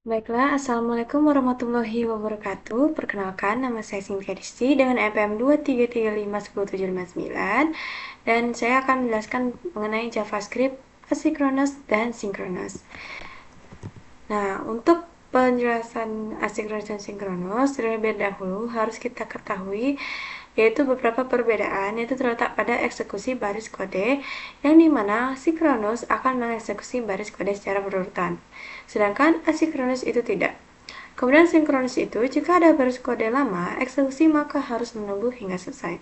Baiklah, Assalamualaikum warahmatullahi wabarakatuh. Perkenalkan, nama saya Cynthia Disti dengan NPM 233510759 dan saya akan menjelaskan mengenai JavaScript asynchronous dan synchronous. Nah, untuk penjelasan asynchronous dan synchronous, terlebih dahulu harus kita ketahui yaitu beberapa perbedaan yaitu terletak pada eksekusi baris kode yang dimana sinkronus akan mengeksekusi baris kode secara berurutan, sedangkan asinkronus itu tidak. Kemudian sinkronus itu jika ada baris kode lama eksekusi maka harus menunggu hingga selesai.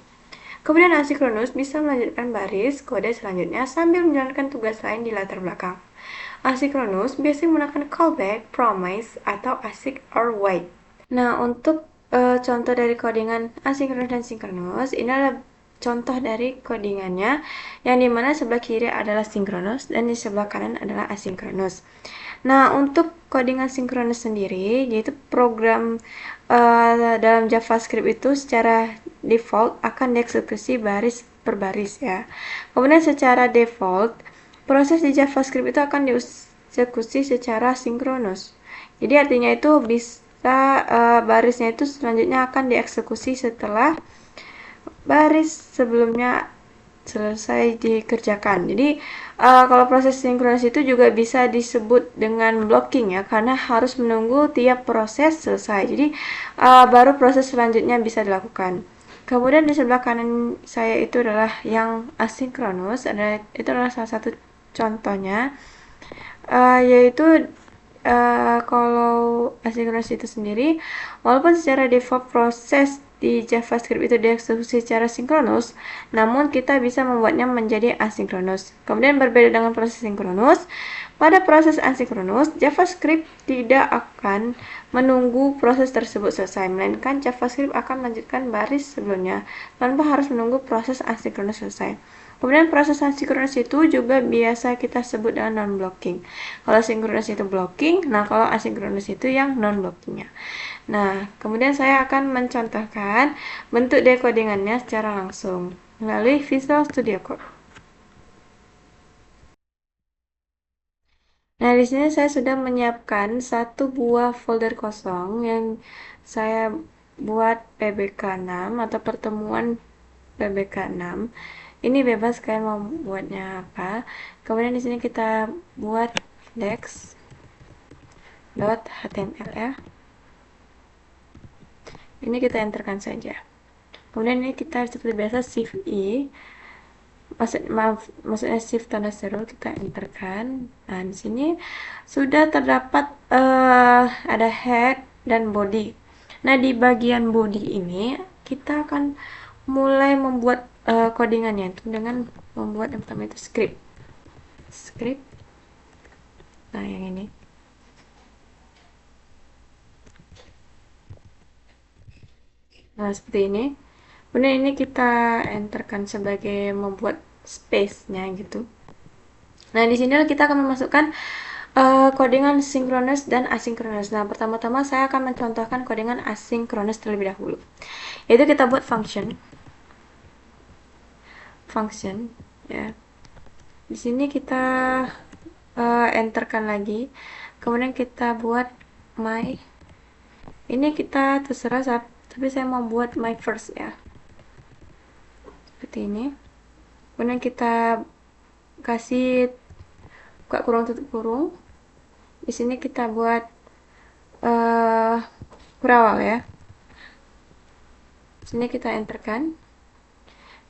Kemudian asinkronus bisa melanjutkan baris kode selanjutnya sambil menjalankan tugas lain di latar belakang. Asinkronus biasanya menggunakan callback, promise, atau async or wait. Nah, untuk contoh dari codingan asinkronus dan sinkronus, ini adalah contoh dari codingannya yang dimana sebelah kiri adalah sinkronus dan di sebelah kanan adalah asinkronus. Nah, untuk codingan sinkronus sendiri, yaitu program dalam JavaScript itu secara default akan dieksekusi baris per baris ya. Kemudian secara default, proses di JavaScript itu akan dieksekusi secara sinkronus. Jadi artinya itu bisa barisnya itu selanjutnya akan dieksekusi setelah baris sebelumnya selesai dikerjakan. Jadi kalau proses sinkronis itu juga bisa disebut dengan blocking ya, karena harus menunggu tiap proses selesai. Jadi baru proses selanjutnya bisa dilakukan. Kemudian di sebelah kanan saya itu adalah yang asinkronus, itu adalah salah satu contohnya, yaitu kalau asinkronus itu sendiri, walaupun secara default proses di JavaScript itu dieksekusi secara sinkronus, namun kita bisa membuatnya menjadi asinkronus. Kemudian berbeda dengan proses sinkronus, pada proses asinkronus, JavaScript tidak akan menunggu proses tersebut selesai, melainkan JavaScript akan melanjutkan baris sebelumnya tanpa harus menunggu proses asinkronus selesai. Kemudian proses asinkronus itu juga biasa kita sebut dengan non-blocking. Kalau sinkronus itu blocking, nah kalau asinkronus itu yang non-blockingnya. Nah, kemudian saya akan mencontohkan bentuk decodingannya secara langsung melalui Visual Studio Code. Nah, di sini saya sudah menyiapkan satu buah folder kosong yang saya buat PBK6 atau pertemuan PBK6. Ini bebas kalian mau buatnya apa. Kemudian di sini kita buat index.html ya. Ini kita enterkan saja. Kemudian ini kita seperti biasa shift I, maksudnya shift tanda seru kita enterkan. Nah, di sini sudah terdapat ada head dan body. Nah, di bagian body ini kita akan mulai membuat codingannya itu dengan membuat yang pertama itu script. Nah, yang ini. Nah, seperti ini. Kemudian ini kita enterkan sebagai membuat space-nya gitu. Nah, di sini kita akan memasukkan codingan sinkronus dan asinkronus. Nah, pertama-tama saya akan mencontohkan codingan asinkronus terlebih dahulu. Yaitu kita buat function ya. Di sini kita enterkan lagi. Kemudian kita buat my. Ini kita terserah, tapi saya mau buat my first ya. Seperti ini. Kemudian kita kasih buka kurung tutup kurung. Di sini kita buat kurawal ya. Di sini kita enterkan.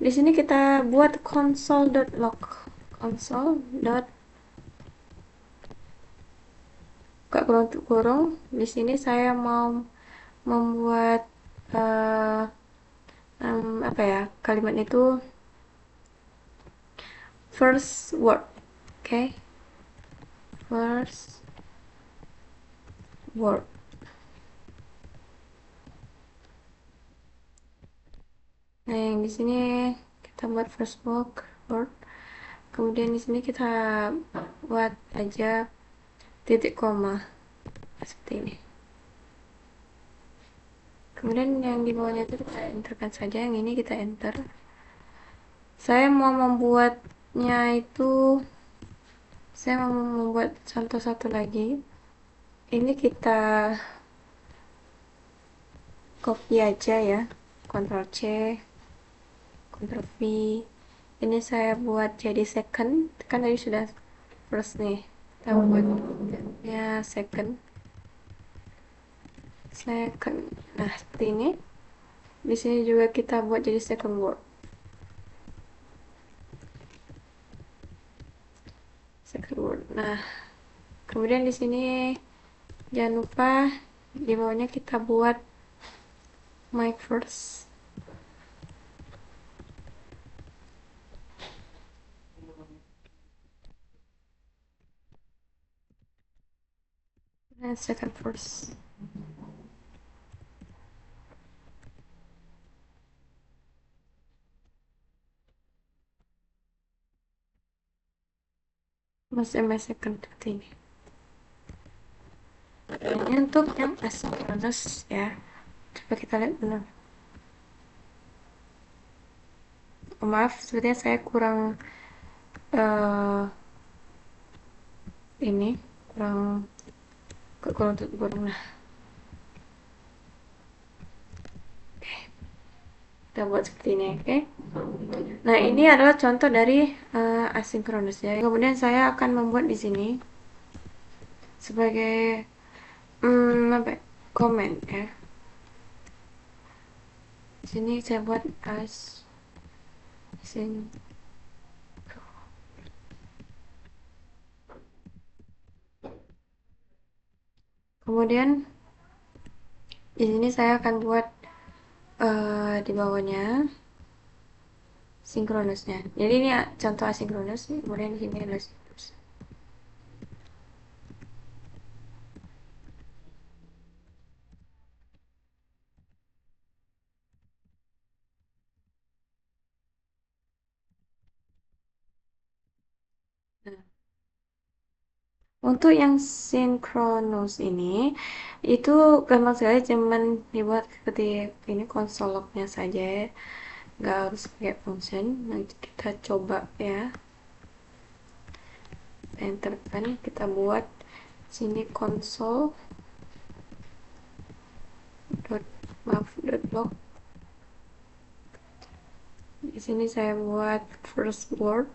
Di sini kita buat console.log. Console. Buka kurung tutup kurung. Di sini saya mau membuat apa ya, kalimat itu first word. Okay, first word. Nah, yang di sini kita buat first word. Kemudian di sini kita buat aja titik koma seperti ini. Kemudian yang di bawahnya itu kita enterkan saja, yang ini kita enter. Saya mau membuatnya itu, saya mau membuat contoh satu lagi, ini kita copy aja ya, Ctrl C, Ctrl V. Ini saya buat jadi second, kan tadi sudah first nih, kita buat ya second. Nah, seperti ini. Di sini juga kita buat jadi second word. Nah, kemudian di sini jangan lupa di bawahnya kita buat my first. Dan second first. My second seperti ini. Ini untuk yang asynchronous ya. Coba kita lihat dulu. Maaf, sepertinya saya kurang uh, ini kurang nah. Kita buat seperti ini, oke? Nah, ini adalah contoh dari asynchronous ya. Kemudian saya akan membuat di sini sebagai apa? Comment ya. Di sini saya buat kemudian di sini saya akan buat di bawahnya sinkronusnya. Jadi ini contoh asinkronus, kemudian di sini ada sinkronus. Nah, untuk yang sinkronus ini itu gampang sekali, cuman dibuat seperti ini konsol lognya saja ya. Nggak harus pakai function. Nanti kita coba ya, enter kan kita buat sini console dot log. Di sini saya buat first word.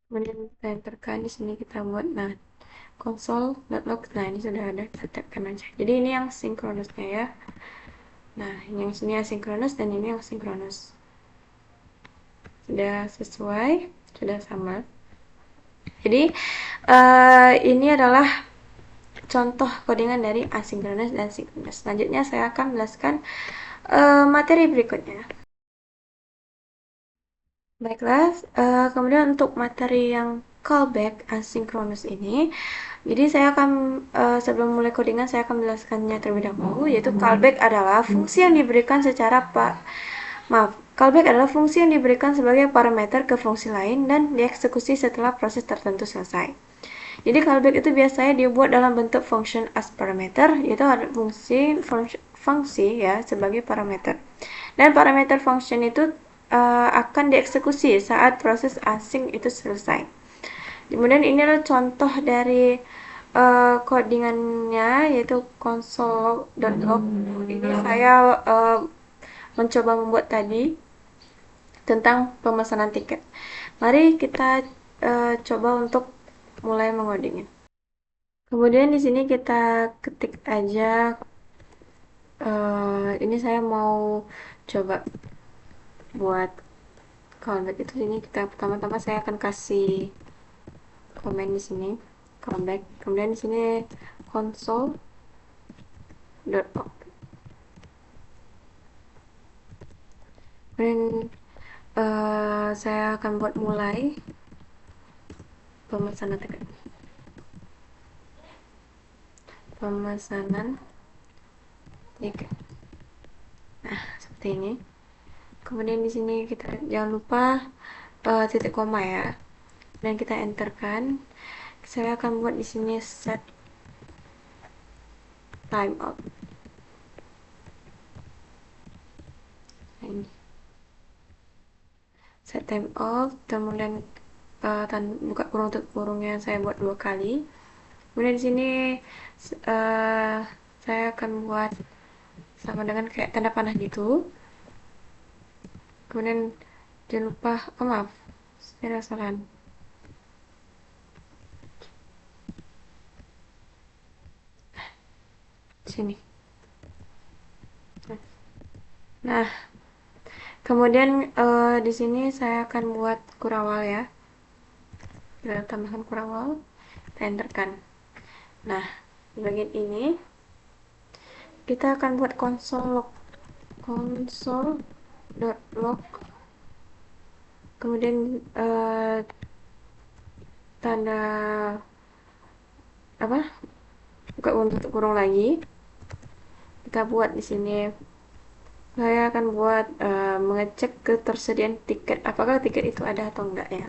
Kemudian kita enterkan di sini kita buat console.log. Nah, ini sudah ada, kita tekan aja. Jadi ini yang sinkronusnya ya. Nah, yang sini asinkronus dan ini yang sinkronus. Sudah sesuai, sudah sama. Jadi ini adalah contoh codingan dari asinkronus dan sinkronus. Selanjutnya saya akan menjelaskan materi berikutnya. Baiklah, kemudian untuk materi yang callback asinkronus ini, jadi saya akan sebelum mulai codingan saya akan menjelaskannya terlebih dahulu, yaitu callback adalah fungsi yang diberikan callback adalah fungsi yang diberikan sebagai parameter ke fungsi lain dan dieksekusi setelah proses tertentu selesai. Jadi callback itu biasanya dibuat dalam bentuk function as parameter, yaitu ada fungsi ya sebagai parameter. Dan parameter function itu akan dieksekusi saat proses async itu selesai. Kemudian ini adalah contoh dari codingannya, yaitu console.log. Ini saya mencoba membuat tadi tentang pemesanan tiket. Mari kita coba untuk mulai mengodingnya. Kemudian di sini kita ketik aja. Ini saya mau coba buat callback itu. Sini kita pertama-tama saya akan kasih komen di sini callback. Kemudian di sini console.log. Kemudian saya akan buat mulai pemesanan tiket. Nah, seperti ini. Kemudian di sini kita jangan lupa titik koma ya. Dan kita enterkan. Saya akan buat di sini set timeout. set time all, kemudian buka kurung tutup kurungnya saya buat 2 kali. Kemudian di sini uh, saya akan buat sama dengan kayak tanda panah gitu. Kemudian jangan lupa, oh maaf, saya ada kesalahan. Sini. Nah, kemudian di sini saya akan buat kurawal ya. Kita tambahkan kurawal, kita enterkan. Nah, di bagian ini kita akan buat console.log, kemudian tanda apa? Buka tutup kurung lagi. Kita buat di sini. Saya akan buat mengecek ketersediaan tiket, apakah tiket itu ada atau enggak ya.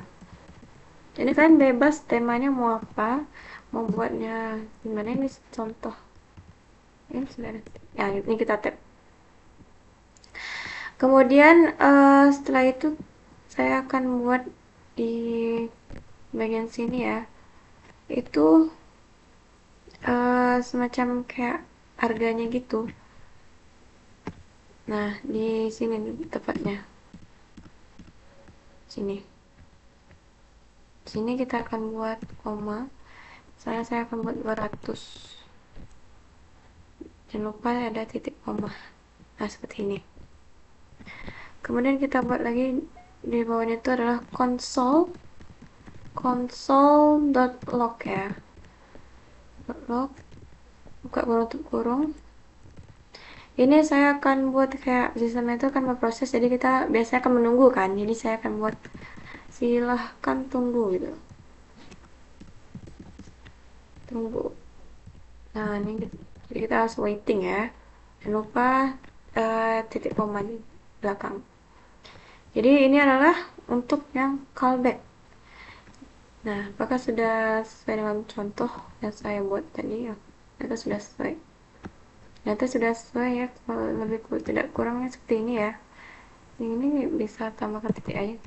Jadi kalian bebas temanya mau apa, mau buatnya gimana. Ini contoh. Ini sudah ada. Ya, ini kita tap. Kemudian setelah itu saya akan buat di bagian sini ya. Itu semacam kayak harganya gitu. Nah, di sini tepatnya. Sini. Sini kita akan buat koma. Saya akan buat 200. Jangan lupa ada titik koma. Nah, seperti ini. Kemudian kita buat lagi di bawahnya itu adalah console.log ya. Log, buka kurung tutup kurung. Ini saya akan buat kayak sistemnya itu akan berproses, jadi kita biasanya akan menunggu kan. Jadi saya akan buat silahkan tunggu gitu. Tunggu. Nah, ini jadi kita harus waiting ya. Jangan lupa titik koma di belakang. Jadi ini adalah untuk yang callback. Nah, apakah sudah sesuai dengan contoh yang saya buat tadi ya? Ternyata sudah sesuai. Ternyata sudah sesuai ya. Kalau lebih tidak kurangnya seperti ini ya. Ini bisa tambahkan titik aja.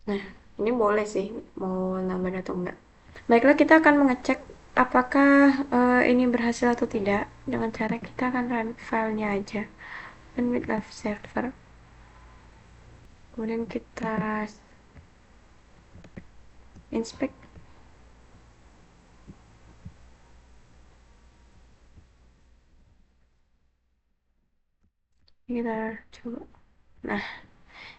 Nah, ini boleh sih mau nambah atau enggak. Baiklah, kita akan mengecek apakah ini berhasil atau tidak dengan cara kita akan run filenya aja. Run with live server. Kemudian kita inspect. Kita coba. Nah,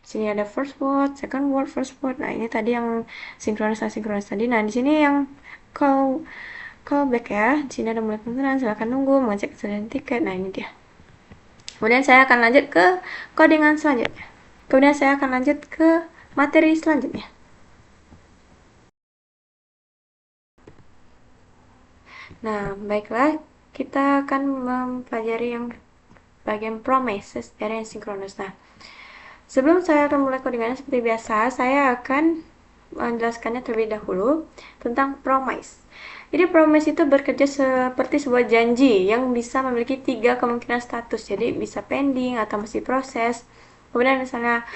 sini ada first word, second word, first word. Nah, ini tadi yang sinkronis asinkronis tadi. Nah, di sini yang callback ya. Di sini ada mulai penggunaan, silakan nunggu, mengecek kesediaan tiket. Nah, ini dia. Kemudian saya akan lanjut ke codingan selanjutnya. Kemudian saya akan lanjut ke materi selanjutnya. Nah, baiklah, kita akan mempelajari yang bagian promises dari asynchronous. Nah, sebelum saya akan mulai codingannya seperti biasa, saya akan menjelaskannya terlebih dahulu tentang promise. Jadi promise itu bekerja seperti sebuah janji yang bisa memiliki 3 kemungkinan status. Jadi bisa pending atau masih proses. Kemudian misalnya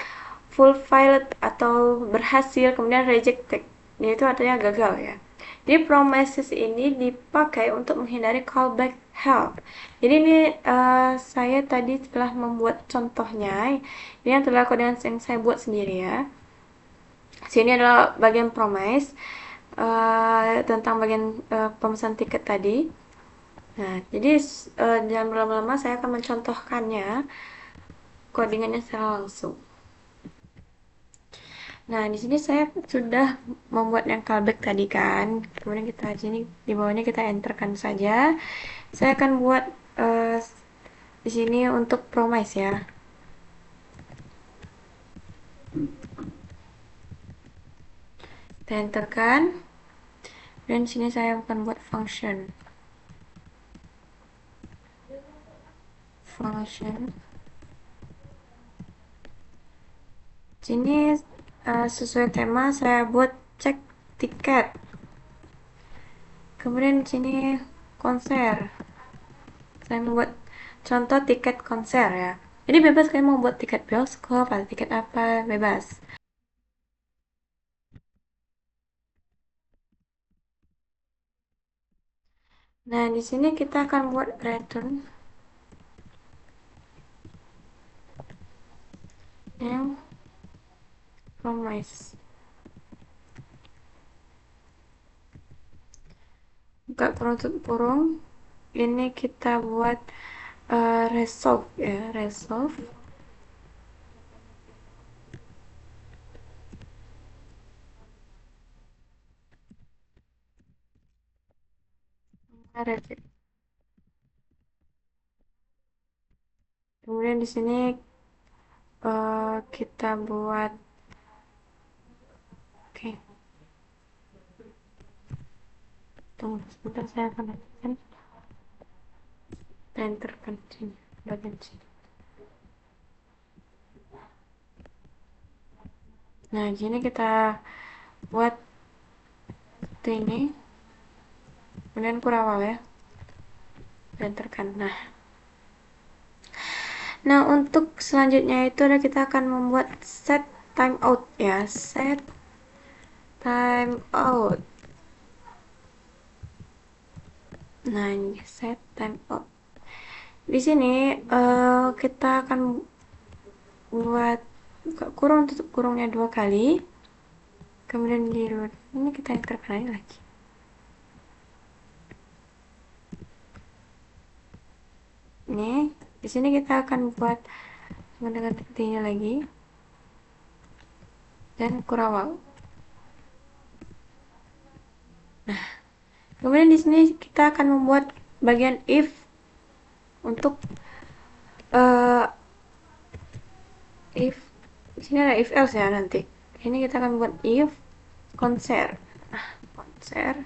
fulfilled atau berhasil, kemudian rejected. Itu artinya gagal ya. Jadi promises ini dipakai untuk menghindari callback help. Jadi ini saya tadi telah membuat contohnya. Ini adalah kode yang saya buat sendiri ya. Sini adalah bagian promise tentang bagian pemesan tiket tadi. Nah, jadi jangan berlama-lama, saya akan mencontohkannya codingannya secara langsung. Nah, di sini saya sudah membuat yang callback tadi kan. Kemudian kita di sini di bawahnya kita enterkan saja. Saya akan buat di sini untuk promise ya. Kita enterkan. Dan di sini saya akan buat function. Sini sesuai tema saya buat cek tiket. Kemudian di sini konser. Saya membuat contoh tiket konser ya. Jadi bebas kalian mau buat tiket bioskop atau tiket apa, bebas. Nah, di sini kita akan buat return yang promise. Buka kurung tutup kurung. Ini kita buat resolve ya, resolve. Reject. Kemudian di sini kita buat oke. Tunggu sebentar, saya akan lanjutkan. Enter kan sini, bagian sini. Nah, gini kita buat seperti ini. Kemudian kurawal ya. Enter kan. Nah, untuk selanjutnya itu adalah kita akan membuat set timeout ya. Set timeout. Nah, ini set timeout. Di sini kita akan buat buka kurung tutup kurungnya 2 kali. Kemudian di ini kita enter lagi. Ini di sini kita akan buat dengan titiknya lagi dan kurawal. Nah, kemudian di sini kita akan membuat bagian if untuk uh, if di sini ada if else ya nanti. Ini kita akan buat if konser. Nah, konser.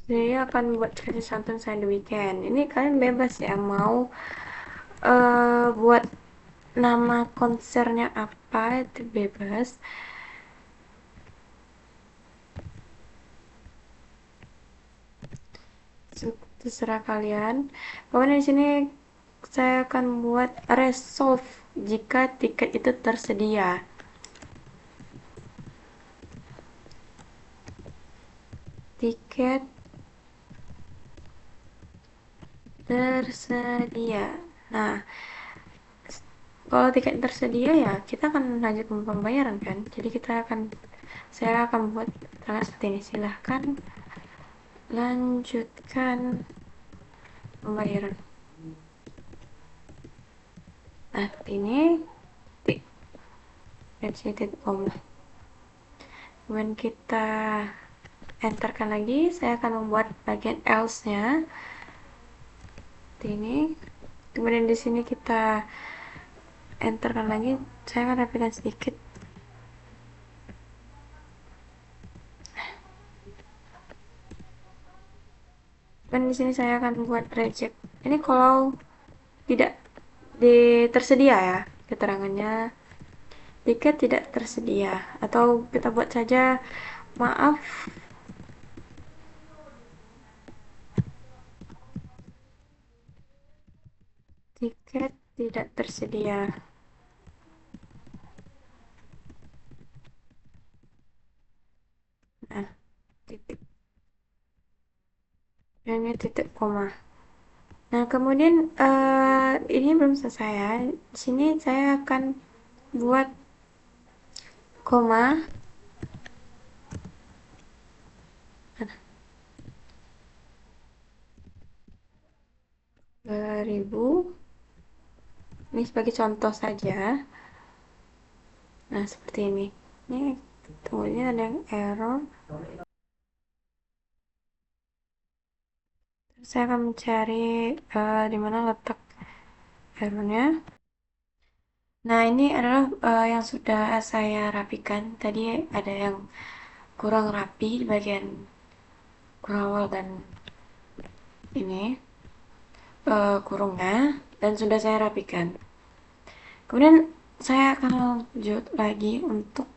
Saya akan buat kasih santun saya the weekend. Ini kalian bebas ya mau buat nama konsernya apa, itu bebas. Terserah kalian. Kemudian di sini saya akan buat resolve jika tiket itu tersedia. Tiket tersedia. Nah, kalau tiket tersedia ya kita akan lanjut pembayaran kan. Jadi saya akan buat tanggal seperti ini. Silahkan lanjutkan pembayaran. Nah, ini titik.com. Kemudian kita enterkan lagi. Saya akan membuat bagian else-nya. Ini. Kemudian di sini kita enterkan lagi. Saya akan rapikan sedikit. Dan di sini saya akan buat reject. Ini kalau tidak tersedia ya keterangannya, tiket tidak tersedia, atau kita buat saja maaf tiket tidak tersedia. Nah, titik. Ini titik koma. Nah, kemudian ini belum selesai ya. Di sini saya akan buat koma. 2000. Ini sebagai contoh saja. Nah, seperti ini. Ini kemudian ada yang error. Saya akan mencari di mana letak errornya. Nah, ini adalah yang sudah saya rapikan. Tadi ada yang kurang rapi di bagian kurawal dan ini kurungnya, dan sudah saya rapikan. Kemudian saya akan lanjut lagi untuk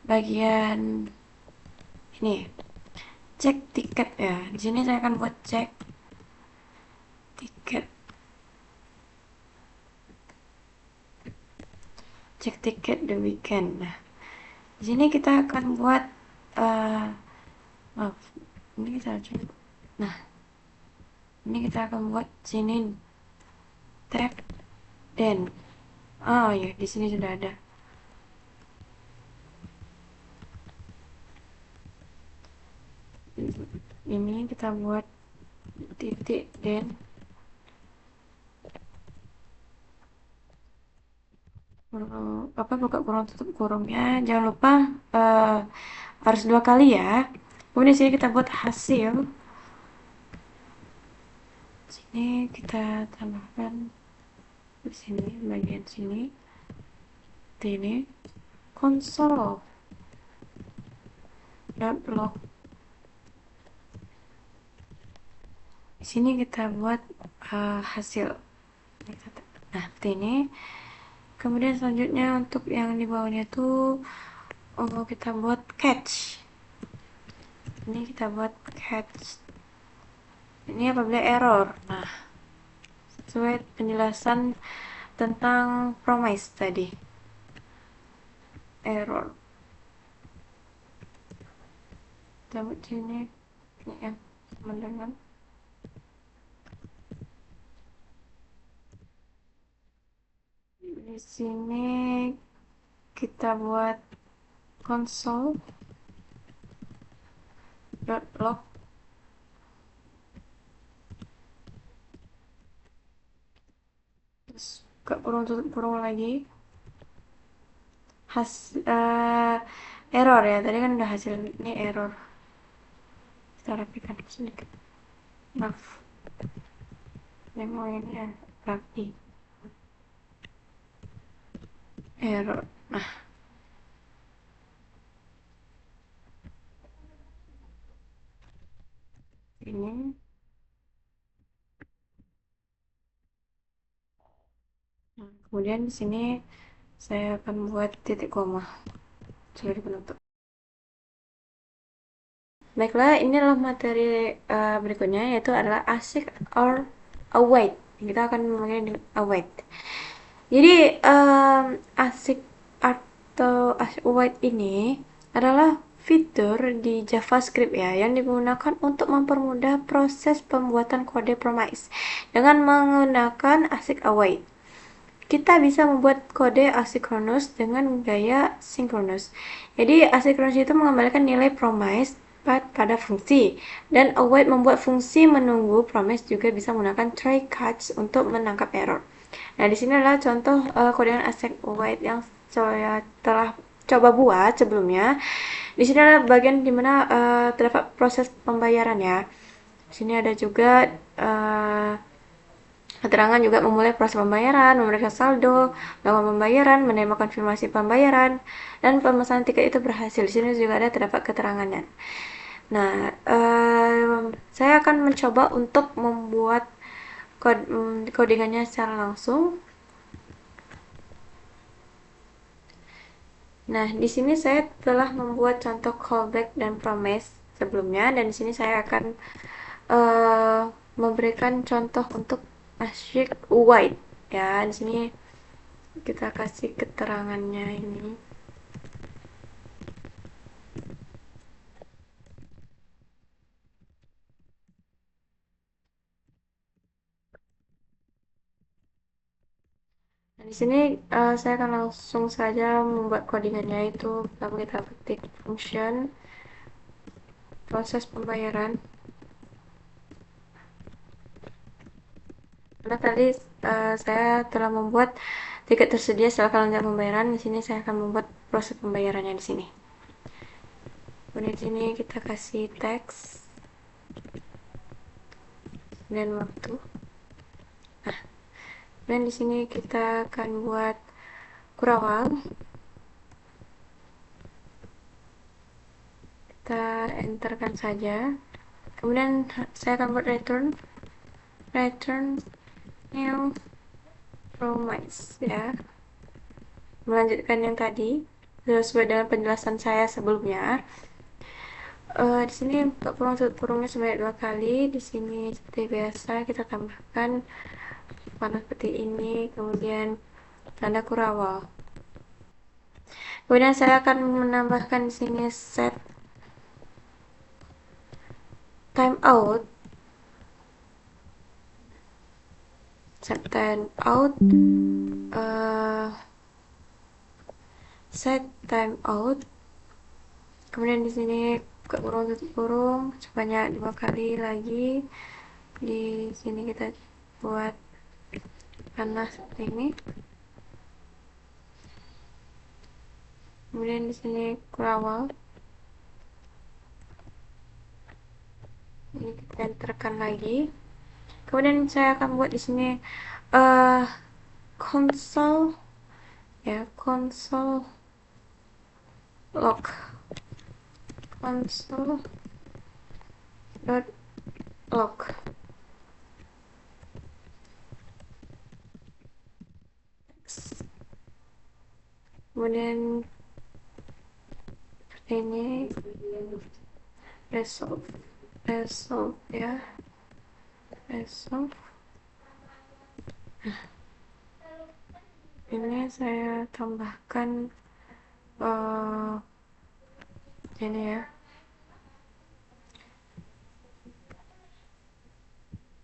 bagian ini. cek tiket ya. Di sini saya akan buat cek tiket. Cek tiket the weekend. Nah, di sini kita akan buat maaf, ini kita coba. Nah, ini kita akan buat sini tab dan oh ya, di sini sudah ada. Ini kita buat titik dan apa, buka kurung tutup kurungnya, jangan lupa uh, harus 2 kali ya. Kemudian di sini kita buat hasil. Sini kita tambahkan di sini, bagian sini ini konsol dot log. Di sini kita buat hasil. Nah, seperti ini. Kemudian selanjutnya untuk yang di bawahnya tuh kita buat catch. Ini kita buat catch. Ini apabila error. Nah, sesuai penjelasan tentang promise tadi. Error. Kita buat sini ya, sama dengan di sini kita buat console log. Terus buka kurung tutup kurung lagi. Error ya, tadi kan udah hasil, ini error. Kita rapikan sedikit, maaf, memorinya rapi. Error. Nah, ini kemudian di sini saya akan buat titik koma sebagai penutup. Baiklah, ini adalah materi berikutnya, yaitu adalah asik or await. Kita akan memakai await. Jadi asik atau asik await ini adalah fitur di JavaScript ya, yang digunakan untuk mempermudah proses pembuatan kode promise dengan menggunakan asik await. Kita bisa membuat kode asinkronus dengan gaya sinkronus. Jadi asinkronus itu mengembalikan nilai promise pada fungsi, dan await membuat fungsi menunggu promise juga bisa menggunakan try catch untuk menangkap error. Nah, di sini adalah contoh kodean async await yang saya telah coba buat sebelumnya. Di sini adalah bagian dimana terdapat proses pembayaran ya. Di sini ada juga keterangan juga memulai proses pembayaran, memeriksa saldo, melakukan pembayaran, menerima konfirmasi pembayaran, dan pemesanan tiket itu berhasil. Di sini juga ada terdapat keterangannya. Nah, saya akan mencoba untuk membuat codingannya secara langsung. Nah, di sini saya telah membuat contoh callback dan promise sebelumnya, dan di sini saya akan memberikan contoh untuk asyik white ya. Di sini kita kasih keterangannya ini. Nah, di sini saya akan langsung saja membuat codingannya, itu pertama kita ketik function proses pembayaran. Karena tadi saya telah membuat tiket tersedia setelah kelancaran pembayaran. Di sini saya akan membuat proses pembayarannya di sini. Kemudian di sini kita kasih teks dan waktu. Nah, dan di sini kita akan buat kurawal. Kita enterkan saja. Kemudian saya akan buat return new promise ya. Melanjutkan yang tadi sesuai dengan penjelasan saya sebelumnya. Di sini buka kurung tutup kurungnya sebanyak 2 kali. Di sini seperti biasa kita tambahkan warna seperti ini, kemudian tanda kurawal. Kemudian saya akan menambahkan di sini timeout set timeout uh, set timeout. Kemudian di sini buka kurung tutup kurung sebanyak 2 kali lagi. Di sini kita buat panas seperti ini. Kemudian di sini kurawal. Ini kita enterkan lagi. Kemudian saya akan buat di sini uh, console ya, console log, console dot log. Kemudian seperti ini, resolve ya, resolve. Ini saya tambahkan ini ya,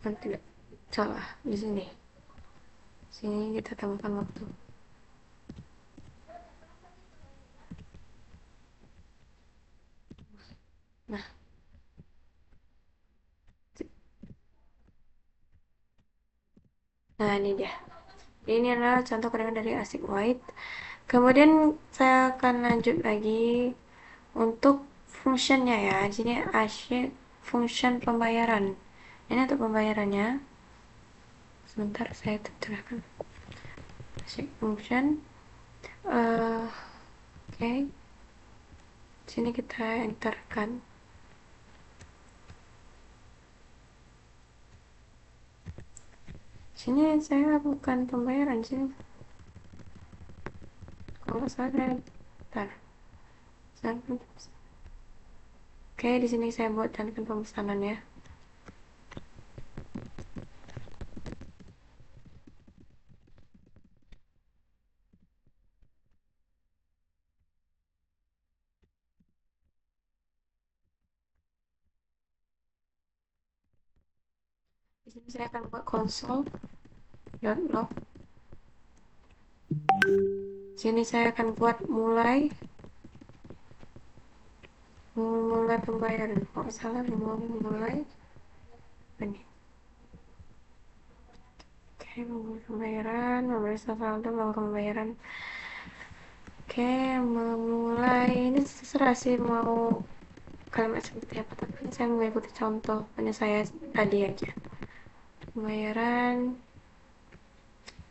tidak salah di sini. Sini kita tambahkan waktu. Nah, ini dia. Ini adalah contoh keringan dari ASIC White. Kemudian saya akan lanjut lagi untuk functionnya ya. Di sini ASIC function pembayaran. Ini untuk pembayarannya. Sebentar saya terangkan. ASIC function. Oke. Sini kita enterkan. Sini saya bukan pembayaran sini. Kalau saya bentar. Oke, di sini saya buat jalankan pemesanan ya. Di sini saya akan buat console.log. Sini saya akan buat mulai pembayaran. Kalau salah mulai ini. Oke, memulai pembayaran, memeriksa saldo, melakukan pembayaran. Oke, memulai. Ini terserah sih mau kalimat seperti apa, tapi saya mengikuti contoh hanya saya tadi aja. Pembayaran,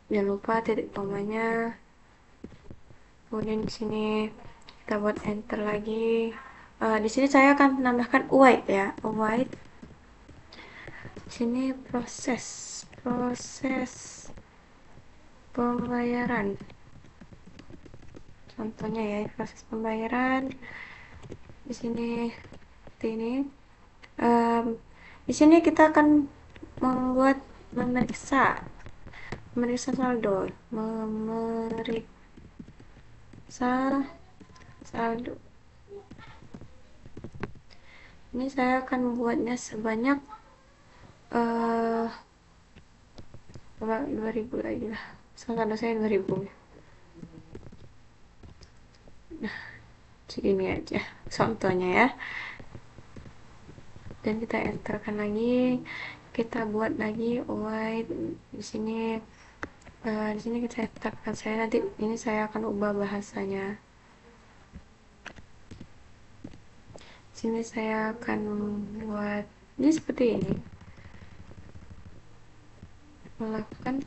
jangan lupa titik komanya. Kemudian di sini kita buat enter lagi. Di sini saya akan menambahkan white ya, white. Sini proses pembayaran. Contohnya ya, proses pembayaran. Di sini seperti ini. Di sini kita akan membuat memeriksa saldo, memeriksa saldo. Ini saya akan membuatnya sebanyak 2000 lagi lah. Saldo saya 2000. Nah, segini aja contohnya ya. Dan kita enterkan lagi. Kita buat lagi white di sini. Di sini kita enterkan, saya nanti ini saya akan ubah bahasanya. Sini saya akan buat ini seperti ini, melakukan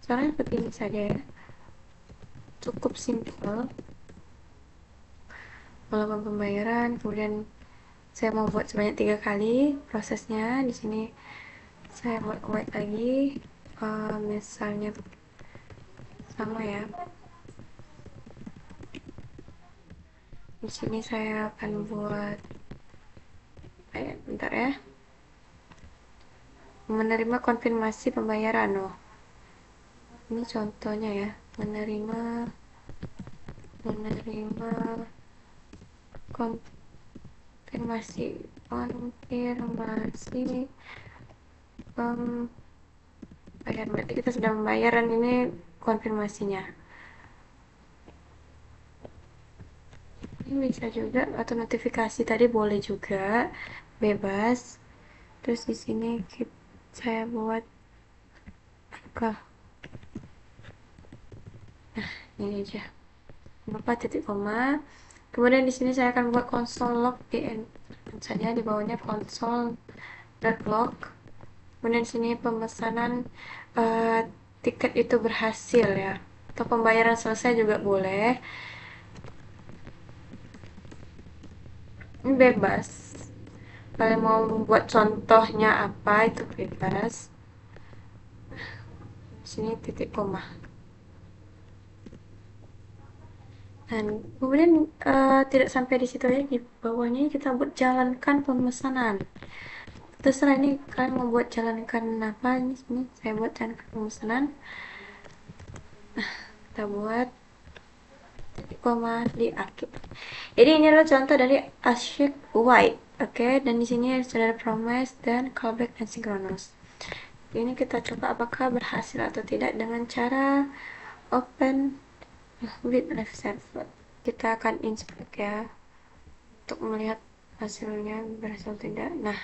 caranya seperti ini saja ya, cukup simple. Melakukan pembayaran, kemudian saya mau buat sebanyak 3 kali prosesnya. Di sini saya buat white lagi, misalnya sama ya. Di sini saya akan buat sebentar ya. Menerima konfirmasi pembayaran. Oh, ini contohnya ya. Menerima konfirmasi pembayaran. Berarti kita sudah membayar dan ini konfirmasinya. Ini bisa juga, atau notifikasi tadi boleh juga, bebas. Terus di sini saya buat apa? Nah, ini aja. Lupa titik koma. Kemudian di sini saya akan buat console log saja, di bawahnya console.log. Kemudian di sini pemesanan tiket itu berhasil ya, atau pembayaran selesai juga boleh. Ini bebas. Kalian mau buat contohnya apa itu bebas. Di sini titik koma. Dan kemudian tidak sampai di situ aja, di bawahnya kita buat jalankan pemesanan. Terserah ini kalian mau buat jalankan apa. Ini sini saya buat jalankan pemesanan. Kita buat titik koma di akhir. Jadi ini adalah contoh dari Asyik White. Oke, dan di sini sudah ada promise dan callback asynchronous. Ini kita coba apakah berhasil atau tidak dengan cara open with live server. Kita akan inspect ya untuk melihat hasilnya berhasil tidak. Nah,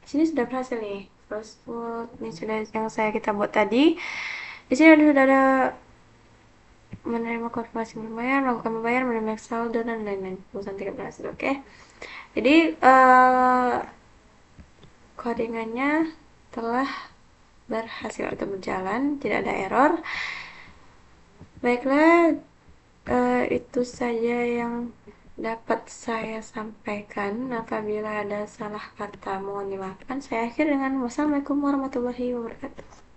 di sini sudah berhasil nih. Password ini sudah yang kita buat tadi. Di sini sudah ada menerima konfirmasi pembayaran, melakukan pembayaran, menerima saldo dan lain-lain. Urusan 13, oke. Jadi codingannya telah berhasil atau berjalan, tidak ada error. Baiklah, itu saja yang dapat saya sampaikan. Apabila ada salah kata mohon dimaafkan. Saya akhir dengan wassalamualaikum warahmatullahi wabarakatuh.